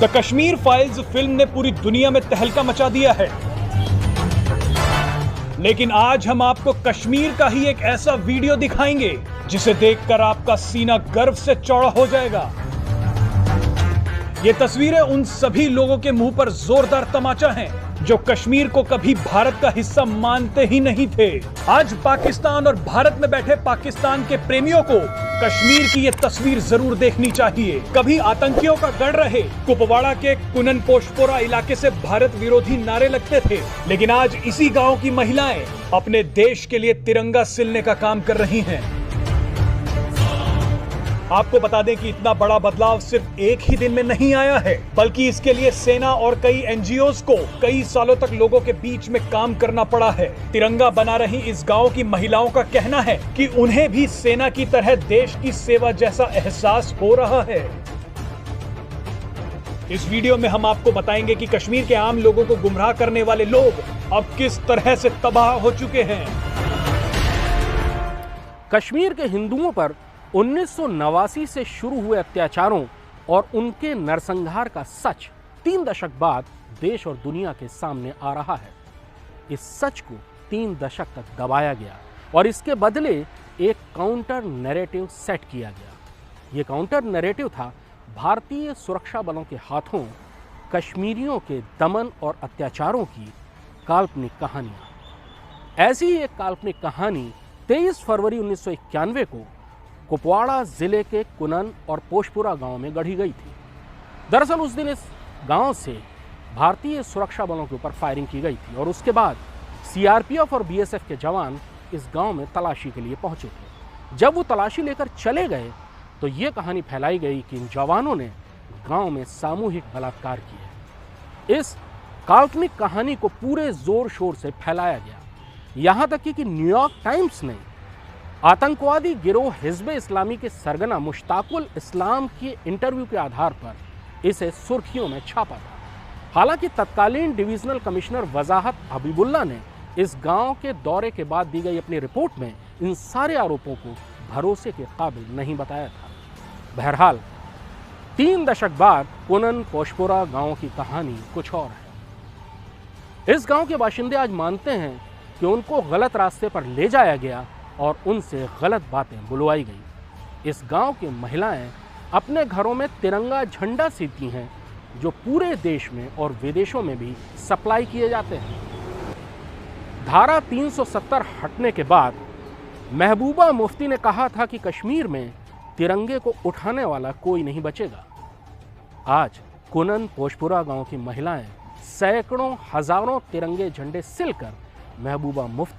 The Kashmir files film ने पूरी दुनिया में तहलका मचा दिया है, लेकिन आज हम आपको कश्मीर का ही एक ऐसा वीडियो दिखाएंगे जिसे देखकर आपका सीना गर्व से चौड़ा हो जाएगा। ये तस्वीरें उन सभी लोगों के मुंह पर जोरदार तमाचा हैं जो कश्मीर को कभी भारत का हिस्सा मानते ही नहीं थे। आज पाकिस्तान और भारत में बैठे पाकिस्तान के प्रेमियों को कश्मीर की ये तस्वीर जरूर देखनी चाहिए। कभी आतंकियों का गढ़ रहे कुपवाड़ा के कुनन पोशपोरा इलाके से भारत विरोधी नारे लगते थे, लेकिन आज इसी गांव की महिलाएं अपने देश के लिए तिरंगा सिलने का काम कर रही हैं। आपको बता दें कि इतना बड़ा बदलाव सिर्फ एक ही दिन में नहीं आया है, बल्कि इसके लिए सेना और कई एनजीओज को कई सालों तक लोगों के बीच में काम करना पड़ा है। तिरंगा बना रही इस गांव की महिलाओं का कहना है कि उन्हें भी सेना की तरह देश की सेवा जैसा एहसास हो रहा है। इस वीडियो में हम आपको बताएंगे कि कश्मीर के आम लोगों को गुमराह करने वाले लोग अब किस तरह से तबाह हो चुके हैं। कश्मीर के हिंदुओं पर 1989 से शुरू हुए अत्याचारों और उनके नरसंहार का सच 3 दशक बाद देश और दुनिया के सामने आ रहा है। इस सच को 3 दशक तक दबाया गया और इसके बदले एक काउंटर नैरेटिव सेट किया गया। ये काउंटर नैरेटिव था भारतीय सुरक्षा बलों के हाथों कश्मीरियों के दमन और अत्याचारों की काल्पनिक कहानियां। ऐसी ही एक काल्पनिक कहानी 23 फरवरी 1991 को कुपवाड़ा जिले के कुनन और पोशपुरा गांव में गढ़ी गई थी। दरअसल उस दिन इस गांव से भारतीय सुरक्षा बलों के ऊपर फायरिंग की गई थी और उसके बाद सीआरपीएफ और बीएसएफ के जवान इस गांव में तलाशी के लिए पहुंचे थे। जब वो तलाशी लेकर चले गए तो ये कहानी फैलाई गई कि इन जवानों ने गांव में सामूहिक बलात्कार किए। इस काल्पनिक कहानी को पूरे जोर शोर से फैलाया गया, यहां तक कि न्यूयॉर्क टाइम्स ने आतंकवादी गिरोह हिज़्ब इस्लामी के सरगना मुश्ताकुल इस्लाम के इंटरव्यू के आधार पर इसे सुर्खियों में छापा था। हालांकि तत्कालीन डिवीजनल कमिश्नर वजाहत हबीबुल्ला ने इस गांव के दौरे के बाद दी गई अपनी रिपोर्ट में इन सारे आरोपों को भरोसे के काबिल नहीं बताया था। बहरहाल 3 दशक बाद कुनन पोशपुरा गांव की कहानी कुछ और है। इस गांव के बाशिंदे आज मानते हैं कि उनको गलत रास्ते पर ले जाया गया और उनसे गलत बातें बुलवाई गई। इस गांव की महिलाएं अपने घरों में तिरंगा झंडा सीती हैं जो पूरे देश में और विदेशों में भी सप्लाई किए जाते हैं। धारा 370 हटने के बाद महबूबा मुफ्ती ने कहा था कि कश्मीर में तिरंगे को उठाने वाला कोई नहीं बचेगा। आज कुनन पोशपुरा गांव की महिलाएं सैकड़ों हजारों तिरंगे झंडे सिलकर महबूबा मुफ्ती